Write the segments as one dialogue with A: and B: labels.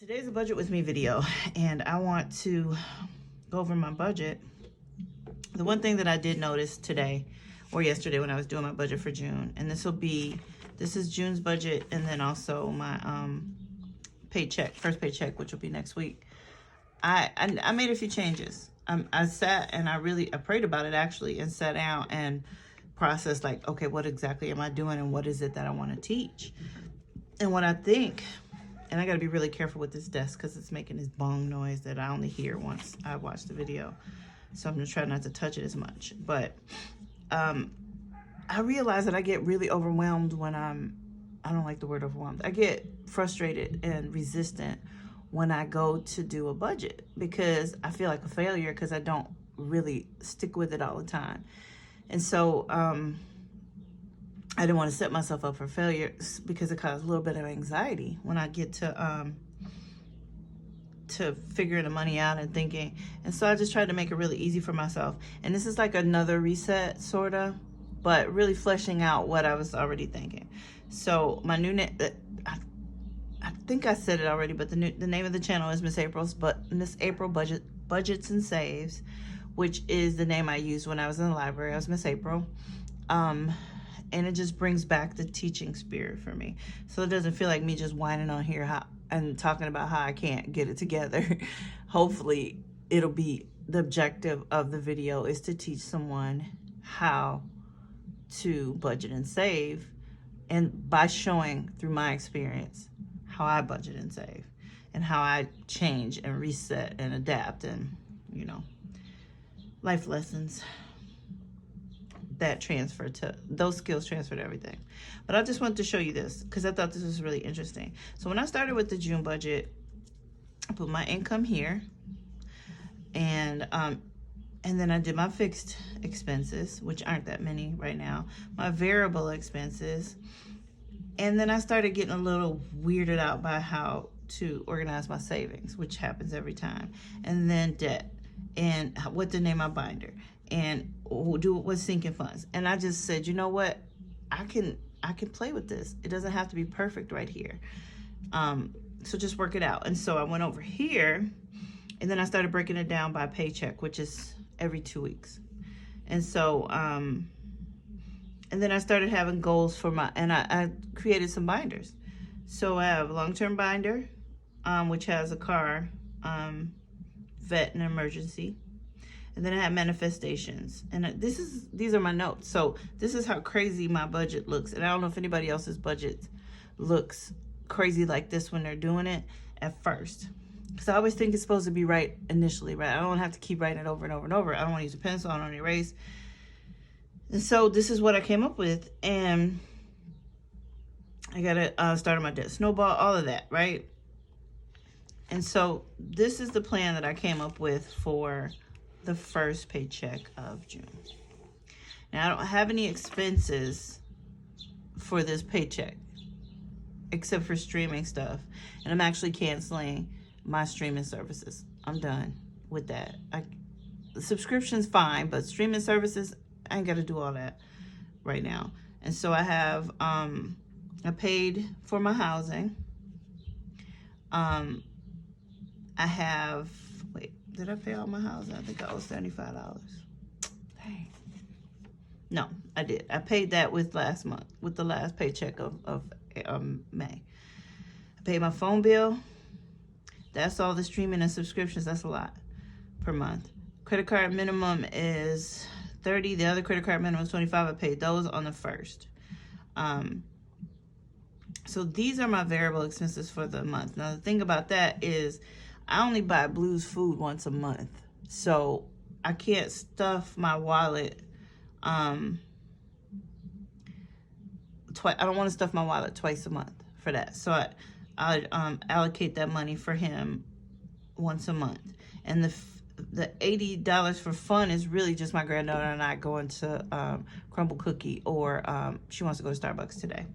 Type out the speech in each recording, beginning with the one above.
A: Today's a budget with me video, and I want to go over my budget. The one thing that I did notice today or yesterday when I was doing my budget for June, and this is June's budget, and then also my first paycheck, which will be next week. I made a few changes. I sat and I prayed about it actually, and sat down and processed, like, okay, what exactly am I doing and what is it that I want to teach? And what I think, and I got to be really careful with this desk because it's making this bong noise that I only hear once I watch the video. So I'm going to try not to touch it as much. But I realize that I get really overwhelmed when I don't like the word overwhelmed. I get frustrated and resistant when I go to do a budget because I feel like a failure because I don't really stick with it all the time. And so I didn't want to set myself up for failure because it caused a little bit of anxiety when I get to figuring the money out and thinking. And so I just tried to make it really easy for myself. And this is like another reset, sort of, but really fleshing out what I was already thinking. So my new name, I think I said it already, but the name of the channel is Miss April Budgets and Saves, which is the name I used when I was in the library. I was Miss April. And it just brings back the teaching spirit for me. So it doesn't feel like me just whining on here and talking about how I can't get it together. Hopefully it'll be the objective of the video is to teach someone how to budget and save, and by showing through my experience how I budget and save and how I change and reset and adapt, and life lessons that transfer to those skills transfer to everything. But I just wanted to show you this because I thought this was really interesting. So when I started with the June budget, I put my income here, and then I did my fixed expenses, which aren't that many right now, my variable expenses, and then I started getting a little weirded out by how to organize my savings, which happens every time, and then debt, and what to name my binder, and do it with sinking funds. And I just said, you know what, I can play with this. It doesn't have to be perfect right here. So just work it out. And so I went over here, and then I started breaking it down by paycheck, which is every 2 weeks. And so and then I started having goals for I created some binders. So I have a long-term binder, which has a car, vet, and emergency. And then I have manifestations, and these are my notes. So this is how crazy my budget looks. And I don't know if anybody else's budget looks crazy like this when they're doing it at first, because I always think it's supposed to be right initially, right? I don't have to keep writing it over and over and over. I don't want to use a pencil. I don't want to erase. And so this is what I came up with, and I got to start on my debt snowball, all of that, right? And so this is the plan that I came up with for the first paycheck of June. Now, I don't have any expenses for this paycheck except for streaming stuff, and I'm actually canceling my streaming services. I'm done with that. The subscription's fine, but streaming services, I ain't got to do all that right now. And so I have I paid for my housing. I have, wait, did I pay all my housing? I think I owe $75. Dang. No, I did. I paid that with the last paycheck of May. I paid my phone bill. That's all the streaming and subscriptions. That's a lot per month. Credit card minimum is $30. The other credit card minimum is $25. I paid those on the 1st. So these are my variable expenses for the month. Now the thing about that is I only buy Blue's food once a month, so I can't stuff my wallet. I don't want to stuff my wallet twice a month for that. So I allocate that money for him once a month. And the $80 for fun is really just my granddaughter and I going to Crumble Cookie, or she wants to go to Starbucks today.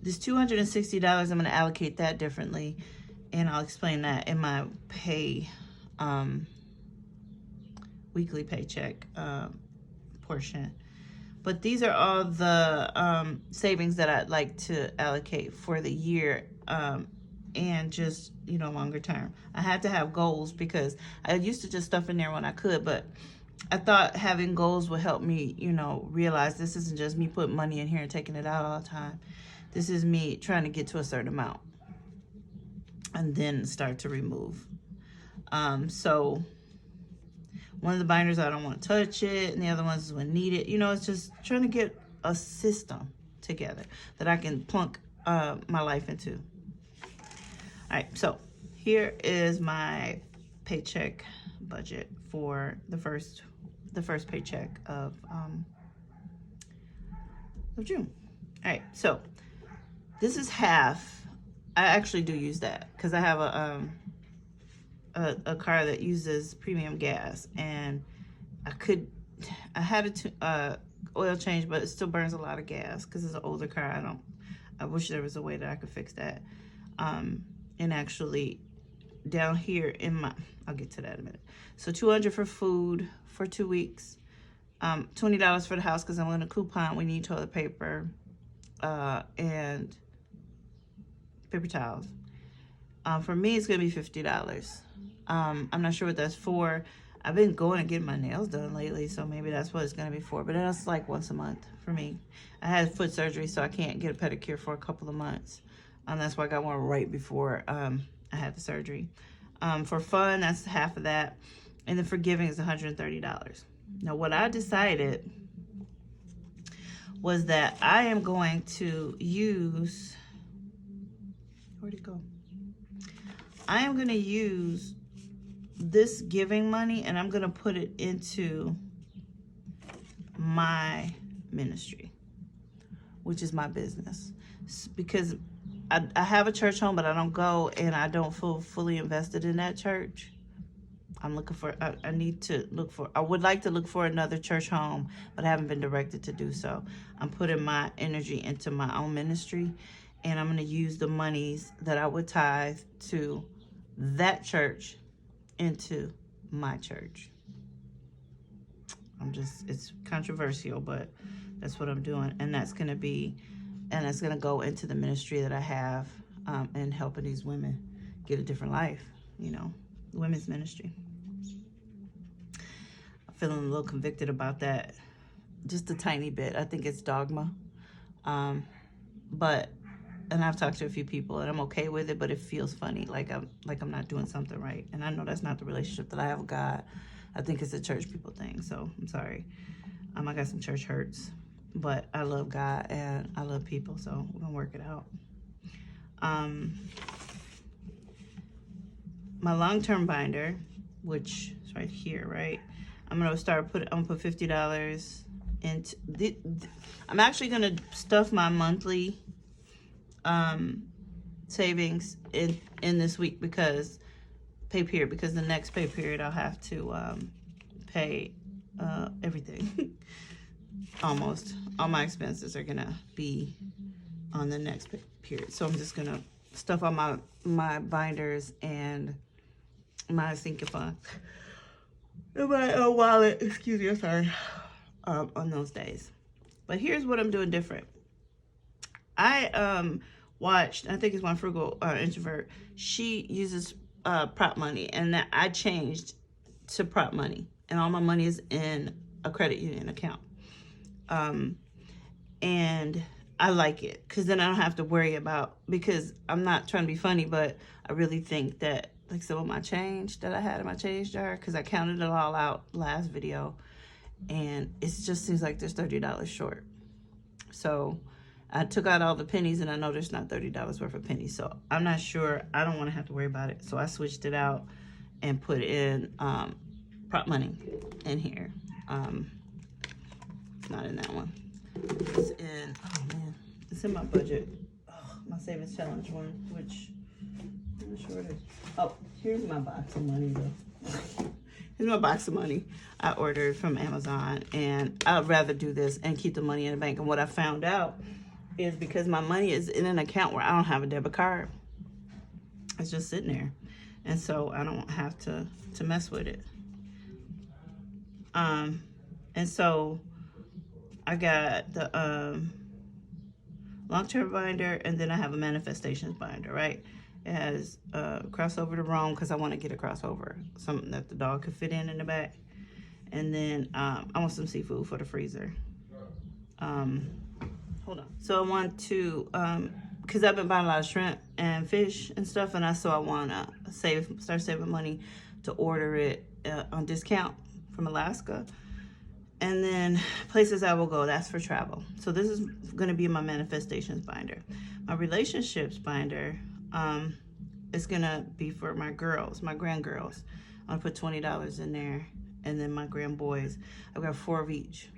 A: This $260, I'm going to allocate that differently, and I'll explain that in my weekly paycheck portion. But these are all the savings that I'd like to allocate for the year and just, you know, longer term. I had to have goals because I used to just stuff in there when I could, but I thought having goals would help me, you know, realize this isn't just me putting money in here and taking it out all the time. This is me trying to get to a certain amount and then start to remove. So one of the binders, I don't want to touch it, and the other ones is when needed. You know, it's just trying to get a system together that I can plunk my life into. All right, so here is my paycheck budget for the first paycheck of June. All right, so this is half. I actually do use that because I have a car that uses premium gas, and I had a oil change, but it still burns a lot of gas because it's an older car. I wish there was a way that I could fix that. And actually down here in my, I'll get to that in a minute. So $200 for food for 2 weeks, $20 for the house because I'm on a coupon. We need toilet paper and paper towels. For me, it's gonna be $50. I'm not sure what that's for. I've been going and getting my nails done lately, so maybe that's what it's gonna be for. But that's like once a month for me. I had foot surgery, so I can't get a pedicure for a couple of months. That's why I got one right before I had the surgery. For fun, that's half of that. And then for giving is $130. Now, what I decided was that I am going to use, where'd it go? I am going to use this giving money and I'm going to put it into my ministry, which is my business. Because I have a church home, but I don't go and I don't feel fully invested in that church. I'm looking for, I need to look for, I would like to look for another church home, but I haven't been directed to do so. I'm putting my energy into my own ministry, and I'm going to use the monies that I would tithe to that church into my church. It's controversial, but that's what I'm doing. And that's going to go into the ministry that I have and helping these women get a different life, you know, women's ministry. I'm feeling a little convicted about that, just a tiny bit. I think it's dogma. And I've talked to a few people and I'm okay with it, but it feels funny, like I'm not doing something right. And I know that's not the relationship that I have with God. I think it's a church people thing, so I'm sorry. I got some church hurts. But I love God and I love people, so we're gonna work it out. My long-term binder, which is right here, right? I'm gonna put $50 into I'm actually gonna stuff my monthly savings in this week because the next pay period I'll have to pay everything. Almost all my expenses are gonna be on the next period, so I'm just gonna stuff all my binders and my sinking fund in my wallet, excuse me, I'm sorry, on those days. But here's what I'm doing different. I watched, I think it's one frugal introvert, she uses prop money, and that I changed to prop money, and all my money is in a credit union account. And I like it because then I don't have to worry about, because I'm not trying to be funny, but I really think that like some of my change that I had in my change jar, because I counted it all out last video, and it just seems like there's $30 short. So I took out all the pennies and I know there's not $30 worth of pennies. So I'm not sure, I don't want to have to worry about it. So I switched it out and put in prop money in here. Not in that one. It's in my budget. Oh, my savings challenge one, which I'm not sure it is. Oh, here's my box of money though. Here's my box of money I ordered from Amazon, and I'd rather do this and keep the money in the bank. And what I found out is because my money is in an account where I don't have a debit card, it's just sitting there, and so I don't have to mess with it. And so I got the long-term binder, and then I have a manifestations binder, right? It has crossover to Rome because I want to get a crossover, something that the dog could fit in the back. And then I want some seafood for the freezer. Hold on. So I want to, because I've been buying a lot of shrimp and fish and stuff, and I want to start saving money to order it on discount from Alaska. And then places I will go, that's for travel. So this is going to be my manifestations binder. My relationships binder is going to be for my girls, my grandgirls. I'm going to put $20 in there. And then my grand boys, I've got 4 of each.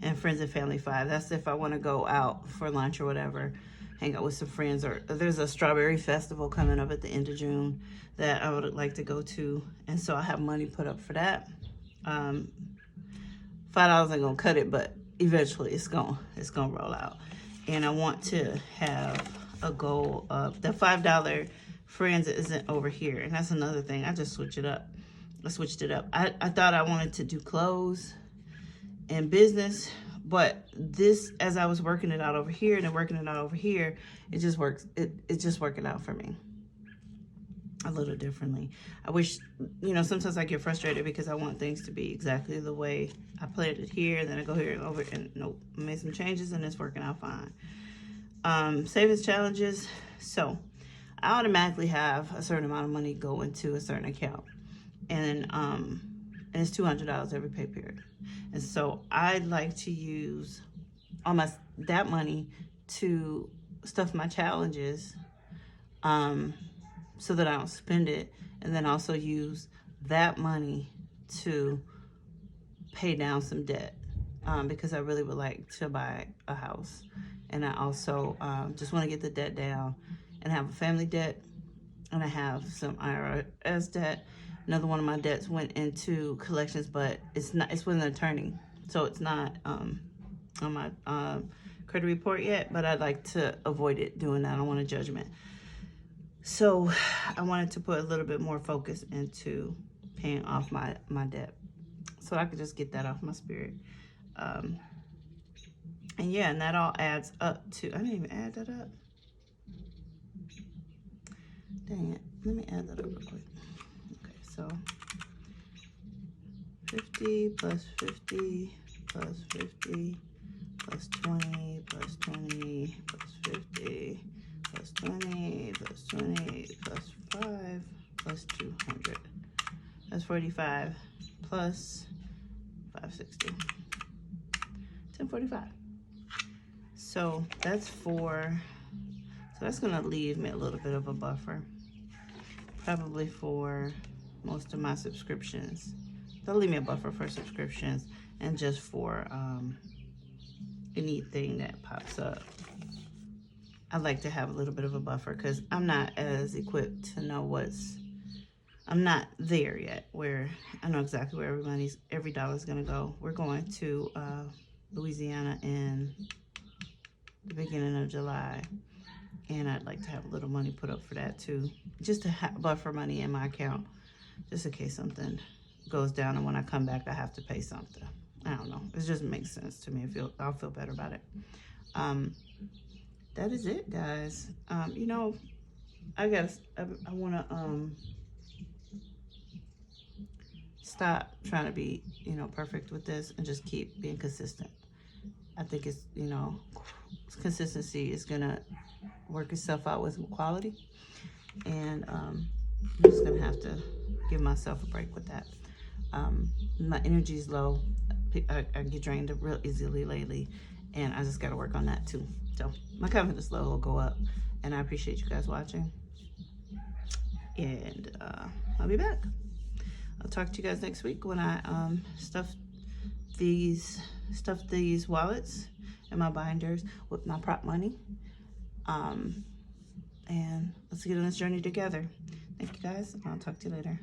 A: And friends and family 5. That's if I want to go out for lunch or whatever, hang out with some friends. Or there's a strawberry festival coming up at the end of June that I would like to go to. And so I have money put up for that. $5 ain't gonna cut it, but eventually it's gonna roll out. And I want to have a goal of the $5 friends isn't over here, and that's another thing. I just switched it up. I thought I wanted to do clothes and business, but this, as I was working it out over here and then working it out over here, it just works. It's just working out for me a little differently. I wish, sometimes I get frustrated because I want things to be exactly the way I planned it here, and then I go here and over, and nope, I made some changes and it's working out fine. Savings challenges. So I automatically have a certain amount of money go into a certain account, and it's $200 every pay period. And so I'd like to use almost that money to stuff my challenges, so that I don't spend it, and then also use that money to pay down some debt, because I really would like to buy a house, and I also just want to get the debt down and have a family debt, and I have some IRS debt. Another one of my debts went into collections, but it's with an attorney, so it's not on my credit report yet, but I'd like to avoid it doing that. I don't want a judgment. So I wanted to put a little bit more focus into paying off my debt, so I could just get that off my spirit. And yeah, and that all adds up to, I didn't even add that up. Dang it. Let me add that up real quick. Okay, so 50 plus 50 plus 50 plus 20 plus 20 plus 50 plus 20 plus 20 plus 5 plus 200. That's 45 plus 560. 1045. So that's that's gonna leave me a little bit of a buffer, probably for most of my subscriptions. That'll leave me a buffer for subscriptions and just for anything that pops up. I like to have a little bit of a buffer because I'm not as equipped to know I'm not there yet where I know exactly where every dollar's gonna go. We're going to Louisiana in the beginning of July, and I'd like to have a little money put up for that too, just to buffer money in my account, just in case something goes down and when I come back I have to pay something. I don't know, it just makes sense to me. I'll feel better about it. That is it, guys. I want to stop trying to be perfect with this and just keep being consistent. I think it's consistency is gonna work itself out with quality, and I'm just gonna have to give myself a break with that. My energy is low. I get drained real easily lately, and I just gotta work on that too. So my confidence level will go up, and I appreciate you guys watching, and I'll be back. I'll talk to you guys next week when I stuff these wallets and my binders with my prop money, and let's get on this journey together. Thank you guys. I'll talk to you later.